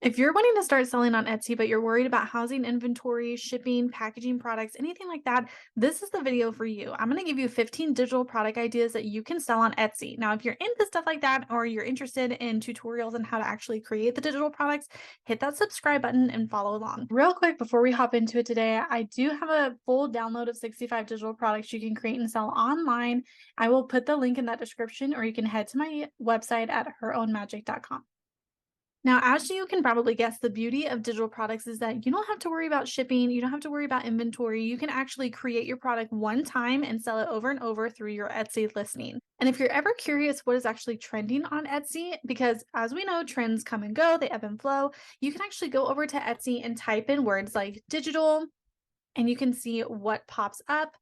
If you're wanting to start selling on Etsy, but you're worried about housing inventory, shipping, packaging products, anything like that, this is the video for you. I'm going to give you 15 digital product ideas that you can sell on Etsy. Now, if you're into stuff like that, or you're interested in tutorials on how to actually create the digital products, hit that subscribe button and follow along. Real quick, before we hop into it today, I do have a full download of 65 digital products you can create and sell online. I will put the link in that description, or you can head to my website at herownmagic.com. Now, as you can probably guess, the beauty of digital products is that you don't have to worry about shipping. You don't have to worry about inventory. You can actually create your product one time and sell it over and over through your Etsy listing. And if you're ever curious what is actually trending on Etsy, because as we know, trends come and go, they ebb and flow, you can actually go over to Etsy and type in words like digital, and you can see what pops up.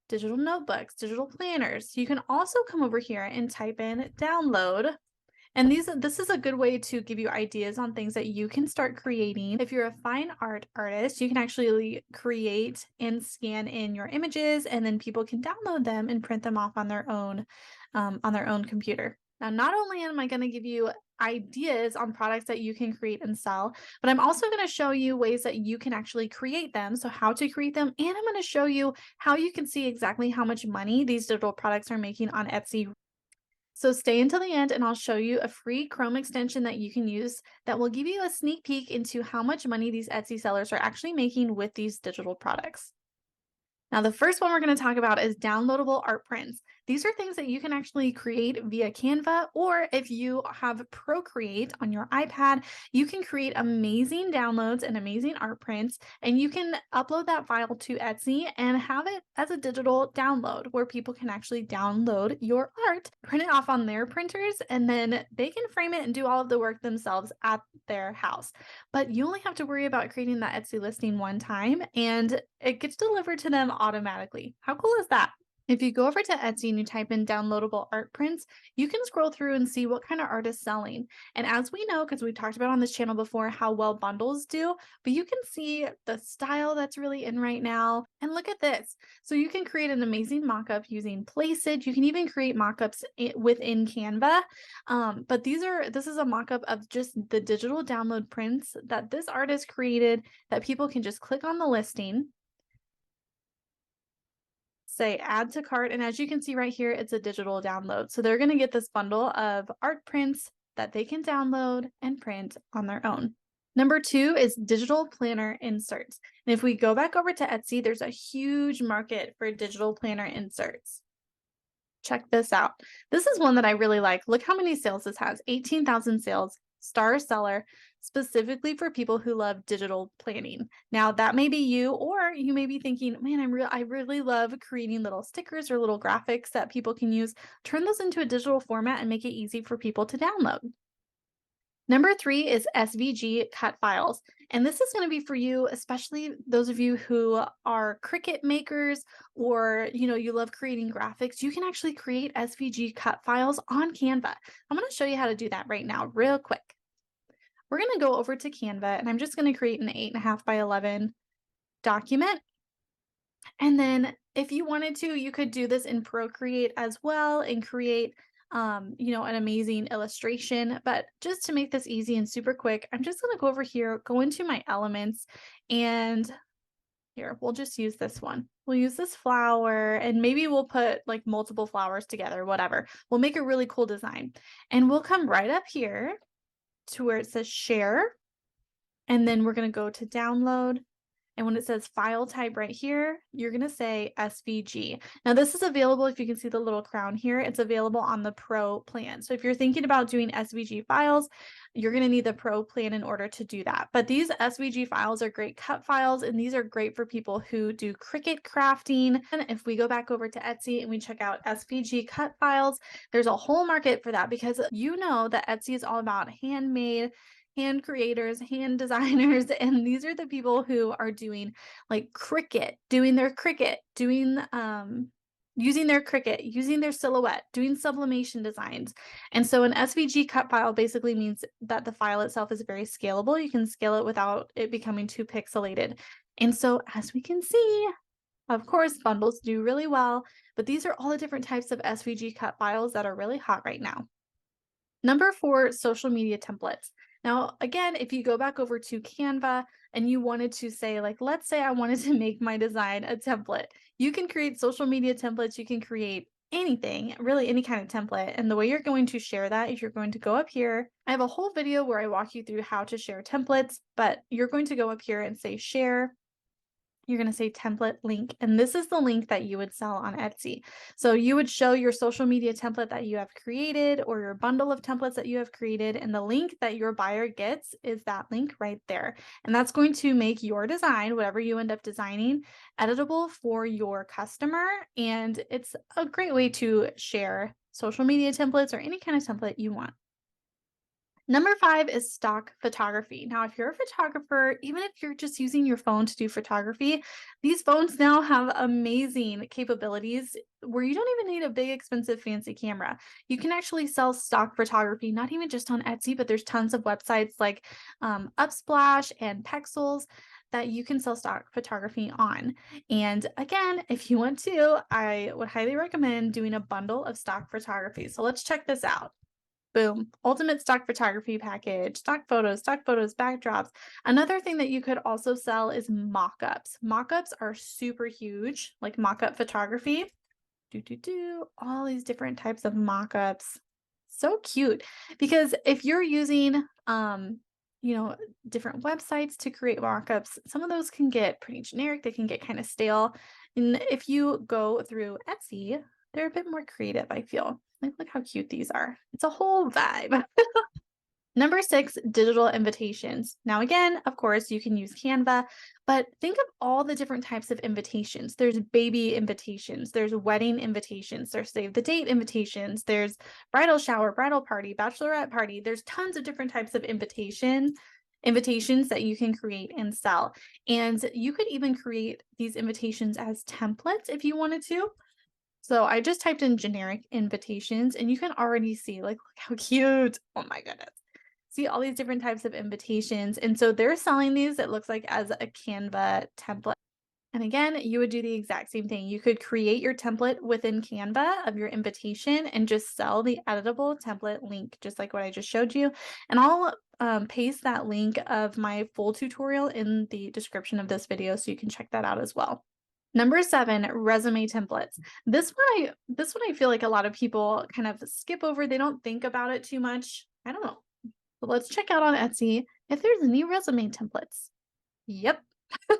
Digital notebooks, digital planners. You can also come over here and type in download. And this is a good way to give you ideas on things that you can start creating. If you're a fine art artist, you can actually create and scan in your images, and then people can download them and print them off on their own computer. Now, not only am I going to give you ideas on products that you can create and sell, but I'm also going to show you ways that you can actually create them. So how to create them, and I'm going to show you how you can see exactly how much money these digital products are making on Etsy. So stay until the end and I'll show you a free Chrome extension that you can use that will give you a sneak peek into how much money these Etsy sellers are actually making with these digital products. Now, the first one we're going to talk about is downloadable art prints. These are things that you can actually create via Canva, or if you have Procreate on your iPad, you can create amazing downloads and amazing art prints, and you can upload that file to Etsy and have it as a digital download where people can actually download your art, print it off on their printers, and then they can frame it and do all of the work themselves at their house. But you only have to worry about creating that Etsy listing one time, and it gets delivered to them automatically. How cool is that? If you go over to Etsy and you type in downloadable art prints, you can scroll through and see what kind of art is selling. And as we know, because we talked about on this channel before, how well bundles do, but you can see the style that's really in right now. And look at this. So you can create an amazing mock-up using Placeit. You can even create mock-ups within Canva. But this is a mock-up of just the digital download prints that this artist created that people can just click on the listing, say add to cart, and as you can see right here, it's a digital download. So they're going to get this bundle of art prints that they can download and print on their own. Number 2 is digital planner inserts. And if we go back over to Etsy, there's a huge market for digital planner inserts. Check this out. This is one that I really like. Look how many sales this has. 18,000 sales. Star seller, specifically for people who love digital planning. Now, that may be you, or you may be thinking, man, I really love creating little stickers or little graphics that people can use. Turn those into a digital format and make it easy for people to download. Number 3 is SVG Cut Files. And this is going to be for you, especially those of you who are Cricut makers, or you love creating graphics. You can actually create SVG cut files on Canva. I'm going to show you how to do that right now, real quick. We're going to go over to Canva, and I'm just going to create an 8.5 by 11 document. And then if you wanted to, you could do this in Procreate as well and create an amazing illustration. But just to make this easy and super quick, I'm just going to go over here, go into my elements, and here, we'll just use this one. We'll use this flower, and maybe we'll put like multiple flowers together, whatever. We'll make a really cool design. And we'll come right up here to where it says share. And then we're going to go to download. And when it says file type right here, you're going to say SVG. Now, this is available, if you can see the little crown here, it's available on the Pro plan. So if you're thinking about doing SVG files, you're going to need the Pro plan in order to do that. But these SVG files are great cut files, and these are great for people who do Cricut crafting. And if we go back over to Etsy and we check out SVG cut files, there's a whole market for that, because you know that Etsy is all about handmade, hand creators, hand designers, and these are the people who are doing like Cricut, doing their Cricut, using their Cricut, using their silhouette, doing sublimation designs. And so an SVG cut file basically means that the file itself is very scalable. You can scale it without it becoming too pixelated. And so as we can see, of course, bundles do really well, but these are all the different types of SVG cut files that are really hot right now. Number 4, social media templates. Now, again, if you go back over to Canva and you wanted to say, like, let's say I wanted to make my design a template, you can create social media templates, you can create anything, really any kind of template. And the way you're going to share that is you're going to go up here. I have a whole video where I walk you through how to share templates, but you're going to go up here and say share. You're going to say template link, and this is the link that you would sell on Etsy. So you would show your social media template that you have created or your bundle of templates that you have created, and the link that your buyer gets is that link right there. And that's going to make your design, whatever you end up designing, editable for your customer. And it's a great way to share social media templates or any kind of template you want. Number 5 is stock photography. Now, if you're a photographer, even if you're just using your phone to do photography, these phones now have amazing capabilities where you don't even need a big, expensive, fancy camera. You can actually sell stock photography, not even just on Etsy, but there's tons of websites like Upsplash and Pexels that you can sell stock photography on. And again, if you want to, I would highly recommend doing a bundle of stock photography. So let's check this out. Boom. Ultimate stock photography package, stock photos, backdrops. Another thing that you could also sell is mock-ups. Mock-ups are super huge, like mock-up photography. All these different types of mock-ups. So cute. Because if you're using different websites to create mock-ups, some of those can get pretty generic. They can get kind of stale. And if you go through Etsy, they're a bit more creative, I feel. Like, look how cute these are. It's a whole vibe. Number 6, digital invitations. Now, again, of course, you can use Canva, but think of all the different types of invitations. There's baby invitations, there's wedding invitations, there's save the date invitations, there's bridal shower, bridal party, bachelorette party. There's tons of different types of invitations that you can create and sell. And you could even create these invitations as templates if you wanted to. So I just typed in generic invitations and you can already see, like, look how cute. Oh my goodness. See all these different types of invitations. And so they're selling these, it looks like, as a Canva template. And again, you would do the exact same thing. You could create your template within Canva of your invitation and just sell the editable template link, just like what I just showed you. And I'll paste that link of my full tutorial in the description of this video so you can check that out as well. Number 7, resume templates. This one I feel like a lot of people kind of skip over. They don't think about it too much. I don't know. But let's check out on Etsy if there's any resume templates. Yep.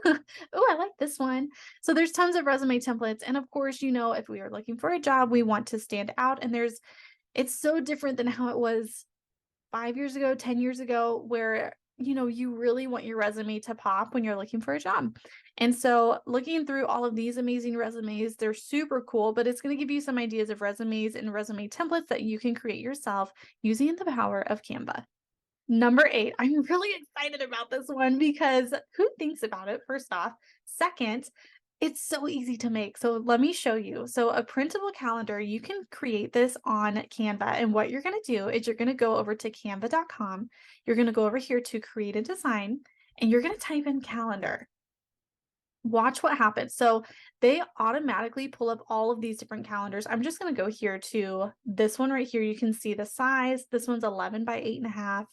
Oh, I like this one. So there's tons of resume templates. And of course, if we are looking for a job, we want to stand out. And it's so different than how it was 5 years ago, 10 years ago, where you really want your resume to pop when you're looking for a job. And so looking through all of these amazing resumes, they're super cool, but it's going to give you some ideas of resumes and resume templates that you can create yourself using the power of Canva. Number 8, I'm really excited about this one because who thinks about it, first off? Second, it's so easy to make. So let me show you. So a printable calendar, you can create this on Canva. And what you're going to do is you're going to go over to canva.com. You're going to go over here to create a design and you're going to type in calendar. Watch what happens. So they automatically pull up all of these different calendars. I'm just going to go here to this one right here. You can see the size. This one's 11 by 8.5.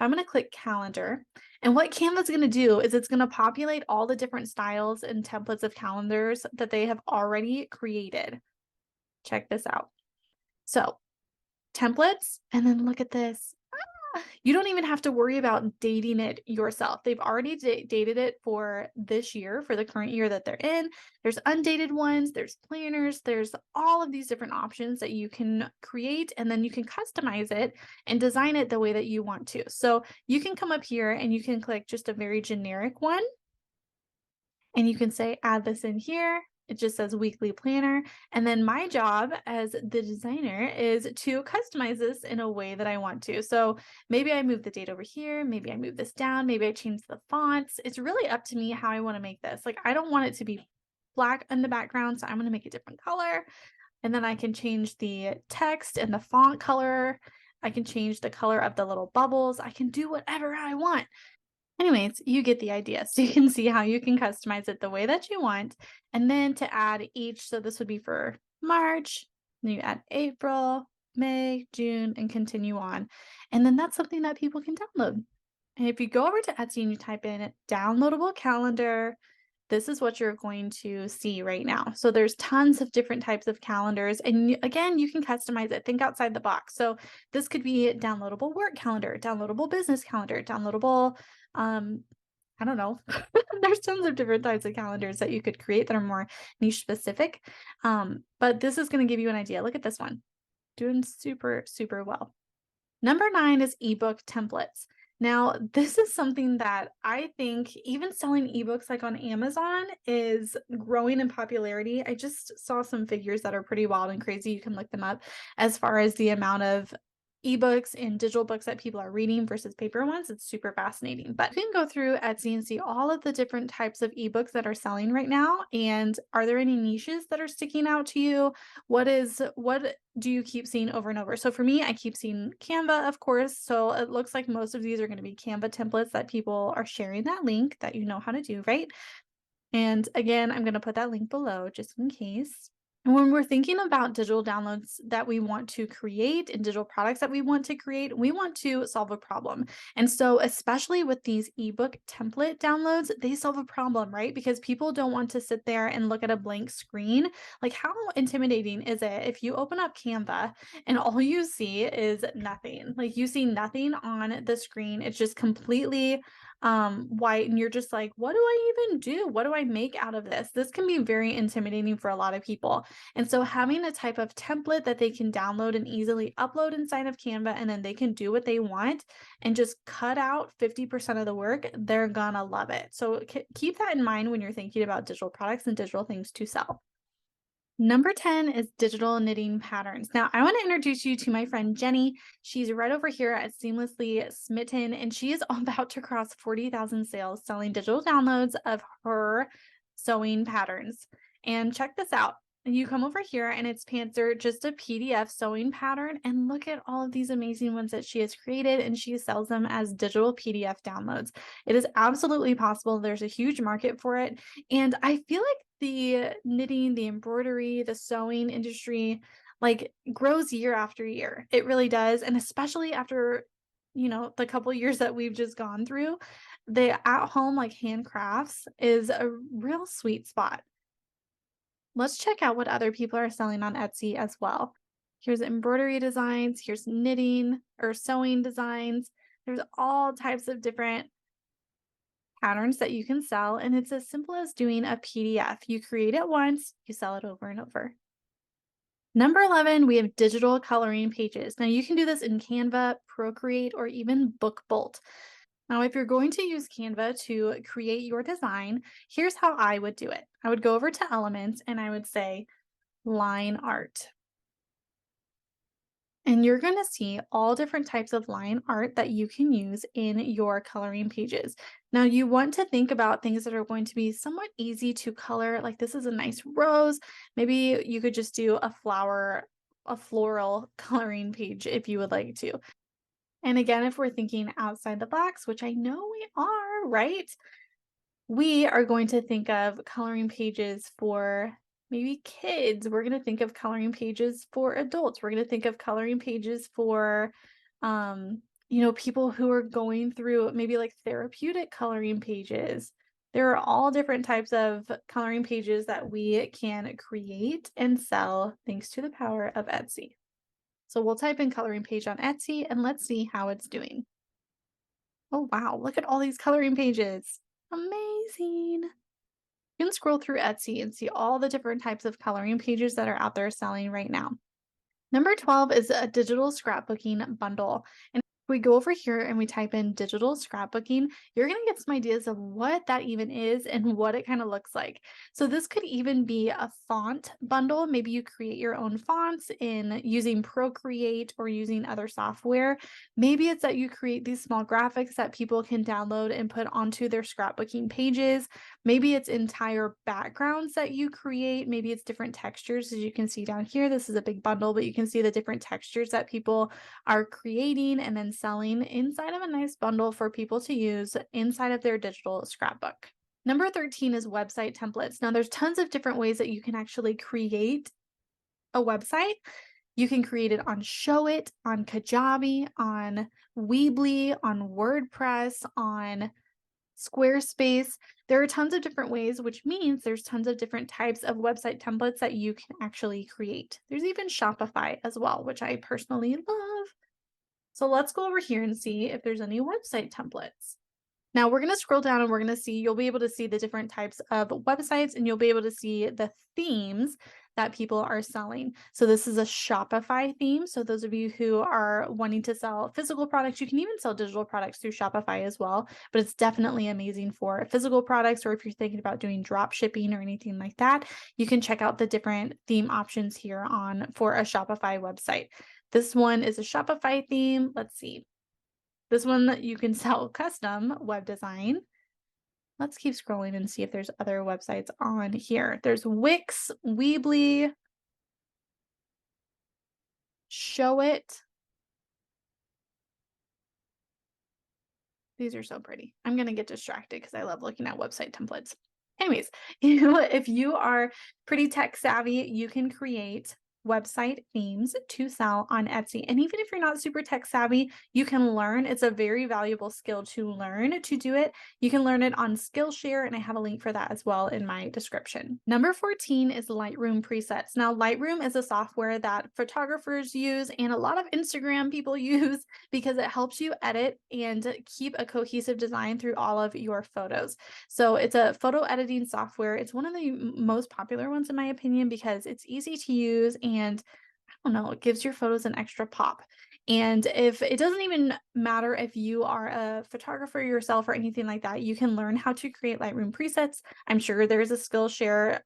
I'm going to click calendar, and what Canva's going to do is it's going to populate all the different styles and templates of calendars that they have already created. Check this out. So templates, and then look at this. You don't even have to worry about dating it yourself. They've already dated it for this year, for the current year that they're in. There's undated ones, there's planners, there's all of these different options that you can create, and then you can customize it and design it the way that you want to. So you can come up here and you can click just a very generic one, and you can say, add this in here. It just says weekly planner. And then my job as the designer is to customize this in a way that I want to. So maybe I move the date over here. Maybe I move this down. Maybe I change the fonts. It's really up to me how I want to make this. Like, I don't want it to be black in the background, so I'm going to make a different color. And then I can change the text and the font color. I can change the color of the little bubbles. I can do whatever I want. Anyways, you get the idea. So you can see how you can customize it the way that you want. And then to add each, so this would be for March, then you add April, May, June, and continue on. And then that's something that people can download. And if you go over to Etsy and you type in downloadable calendar, this is what you're going to see right now. So there's tons of different types of calendars. And again, you can customize it. Think outside the box. So this could be downloadable work calendar, downloadable business calendar, downloadable, I don't know. There's tons of different types of calendars that you could create that are more niche specific. But this is going to give you an idea. Look at this one. Doing super, super well. Number 9 is ebook templates. Now, this is something that I think even selling ebooks like on Amazon is growing in popularity. I just saw some figures that are pretty wild and crazy. You can look them up as far as the amount of ebooks and digital books that people are reading versus paper ones. It's super fascinating. But you can go through Etsy and see all of the different types of ebooks that are selling right now. And are there any niches that are sticking out to you? What do you keep seeing over and over? So for me, I keep seeing Canva, of course. So it looks like most of these are going to be Canva templates that people are sharing that link that you know how to do, right? And again, I'm going to put that link below just in case. And when we're thinking about digital downloads that we want to create and digital products that we want to create, we want to solve a problem. And so, especially with these ebook template downloads, they solve a problem, right? Because people don't want to sit there and look at a blank screen. Like, how intimidating is it if you open up Canva and all you see is nothing? Like, you see nothing on the screen, it's just completely white, and you're just like, what do I even do? What do I make out of this? This can be very intimidating for a lot of people. And so having a type of template that they can download and easily upload inside of Canva, and then they can do what they want and just cut out 50% of the work, they're gonna love it. So keep that in mind when you're thinking about digital products and digital things to sell. Number 10 is digital knitting patterns. Now, I want to introduce you to my friend Jenny. She's right over here at Seamlessly Smitten, and she is about to cross 40,000 sales selling digital downloads of her sewing patterns. And check this out. You come over here and it's Pantser, just a PDF sewing pattern. And look at all of these amazing ones that she has created, and she sells them as digital PDF downloads. It is absolutely possible. There's a huge market for it. And I feel like the knitting, the embroidery, the sewing industry like grows year after year. It really does. And especially after, the couple years that we've just gone through, the at home like handcrafts is a real sweet spot. Let's check out what other people are selling on Etsy as well. Here's embroidery designs, here's knitting or sewing designs. There's all types of different patterns that you can sell, and it's as simple as doing a PDF. You create it once, you sell it over and over. Number 11, we have digital coloring pages. Now you can do this in Canva, Procreate, or even BookBolt. Now, if you're going to use Canva to create your design, here's how I would do it. I would go over to Elements and I would say line art. And you're going to see all different types of line art that you can use in your coloring pages. Now, you want to think about things that are going to be somewhat easy to color. Like this is a nice rose. Maybe you could just do a floral coloring page if you would like to. And again, if we're thinking outside the box, which I know we are, right? We are going to think of coloring pages for maybe kids. We're going to think of coloring pages for adults. We're going to think of coloring pages for, people who are going through maybe like therapeutic coloring pages. There are all different types of coloring pages that we can create and sell thanks to the power of Etsy. So we'll type in coloring page on Etsy and let's see how it's doing. Oh, wow. Look at all these coloring pages. Amazing. You can scroll through Etsy and see all the different types of coloring pages that are out there selling right now. Number 12 is a digital scrapbooking bundle. And if we go over here and we type in digital scrapbooking, you're going to get some ideas of what that even is and what it kind of looks like. So this could even be a font bundle. Maybe you create your own fonts in using Procreate or using other software. Maybe it's that you create these small graphics that people can download and put onto their scrapbooking pages. Maybe it's entire backgrounds that you create. Maybe it's different textures. As you can see down here, this is a big bundle, but you can see the different textures that people are creating and then selling inside of a nice bundle for people to use inside of their digital scrapbook. Number 13 is website templates. Now there's tons of different ways that you can actually create a website. You can create it on Showit, on Kajabi, on Weebly, on WordPress, on Squarespace. There are tons of different ways, which means there's tons of different types of website templates that you can actually create. There's even Shopify as well, which I personally love. So let's go over here and see if there's any website templates. Now we're going to scroll down and we're going to see, you'll be able to see the different types of websites and you'll be able to see the themes that people are selling. So this is a Shopify theme. So those of you who are wanting to sell physical products, you can even sell digital products through Shopify as well, but it's definitely amazing for physical products, or if you're thinking about doing drop shipping or anything like that, you can check out the different theme options here for a Shopify website. This one is a Shopify theme. Let's see. This one you can sell custom web design. Let's keep scrolling and see if there's other websites on here. There's Wix, Weebly, Showit. These are so pretty. I'm going to get distracted because I love looking at website templates. Anyways, if you are pretty tech savvy, you can create website themes to sell on Etsy. And even if you're not super tech savvy, you can learn. It's a very valuable skill to learn to do it. You can learn it on Skillshare, and I have a link for that as well in my description. Number 14 is Lightroom Presets. Now, Lightroom is a software that photographers use and a lot of Instagram people use because it helps you edit and keep a cohesive design through all of your photos. So it's a photo editing software. It's one of the most popular ones in my opinion because it's easy to use and I don't know, it gives your photos an extra pop. And if it doesn't even matter if you are a photographer yourself or anything like that, you can learn how to create Lightroom presets. I'm sure there's a Skillshare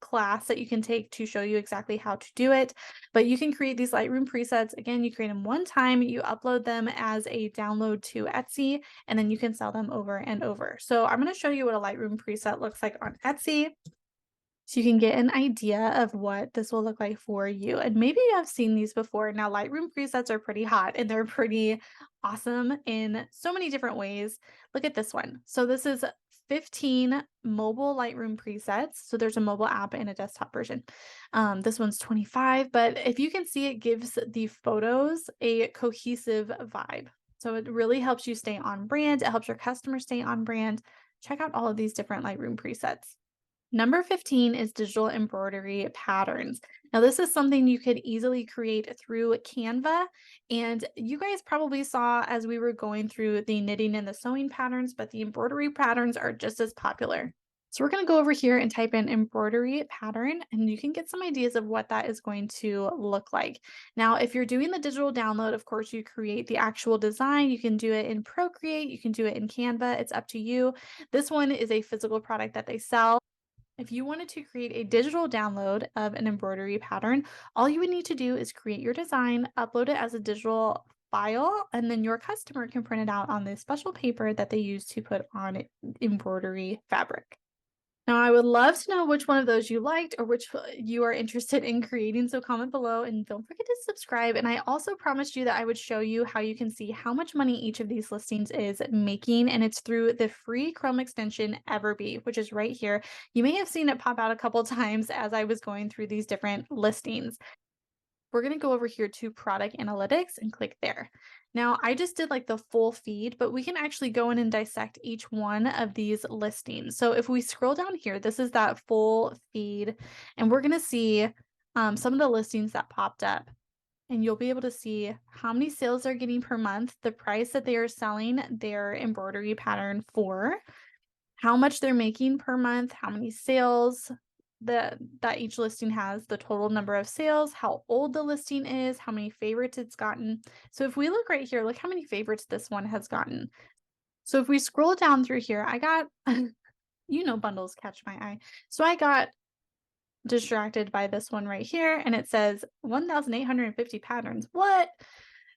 class that you can take to show you exactly how to do it. But you can create these Lightroom presets. Again, you create them one time, you upload them as a download to Etsy, and then you can sell them over and over. So I'm going to show you what a Lightroom preset looks like on Etsy, so you can get an idea of what this will look like for you. And maybe you have seen these before. Now, Lightroom presets are pretty hot and they're pretty awesome in so many different ways. Look at this one. So this is 15 mobile Lightroom presets. So there's a mobile app and a desktop version. This one's 25, but if you can see, it gives the photos a cohesive vibe. So it really helps you stay on brand. It helps your customers stay on brand. Check out all of these different Lightroom presets. Number 15 is digital embroidery patterns. Now, this is something you could easily create through Canva, and you guys probably saw as we were going through the knitting and the sewing patterns, but the embroidery patterns are just as popular. So we're going to go over here and type in embroidery pattern, and you can get some ideas of what that is going to look like. Now, if you're doing the digital download, of course, you create the actual design. You can do it in Procreate, you can do it in Canva. It's up to you. This one is a physical product that they sell. If you wanted to create a digital download of an embroidery pattern, all you would need to do is create your design, upload it as a digital file, and then your customer can print it out on this special paper that they use to put on embroidery fabric. Now, I would love to know which one of those you liked or which you are interested in creating. So comment below and don't forget to subscribe. And I also promised you that I would show you how you can see how much money each of these listings is making. And it's through the free Chrome extension Everbee, which is right here. You may have seen it pop out a couple times as I was going through these different listings. We're going to go over here to product analytics and click there. Now, I just did like the full feed, but we can actually go in and dissect each one of these listings. So if we scroll down here, this is that full feed, and we're going to see some of the listings that popped up. And you'll be able to see how many sales they're getting per month, the price that they are selling their embroidery pattern for, how much they're making per month, how many sales that each listing has, the total number of sales, how old the listing is, how many favorites it's gotten. So if we look right here, look how many favorites this one has gotten. So if we scroll down through here, I got, bundles catch my eye. So I got distracted by this one right here, and it says 1,850 patterns. What?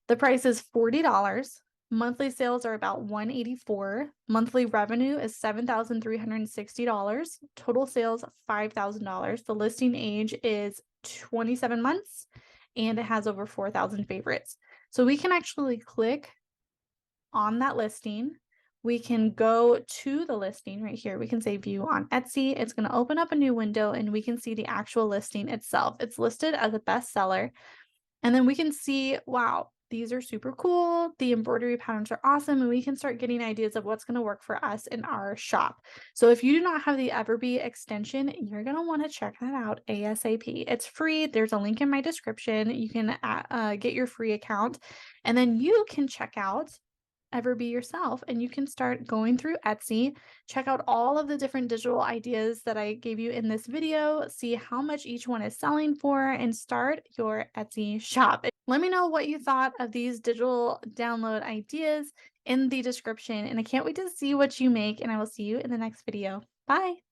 The price is $40. Monthly sales are about $184. Monthly revenue is $7,360. Total sales $5,000. The listing age is 27 months and it has over 4,000 favorites. So we can actually click on that listing. We can go to the listing right here. We can say view on Etsy. It's going to open up a new window and we can see the actual listing itself. It's listed as a bestseller. And then we can see, wow, these are super cool. The embroidery patterns are awesome. And we can start getting ideas of what's going to work for us in our shop. So if you do not have the Everbee extension, you're going to want to check that out ASAP. It's free. There's a link in my description. You can get your free account, and then you can check out Everbee yourself, and you can start going through Etsy, check out all of the different digital ideas that I gave you in this video, see how much each one is selling for, and start your Etsy shop. Let me know what you thought of these digital download ideas in the description, and I can't wait to see what you make, and I will see you in the next video. Bye.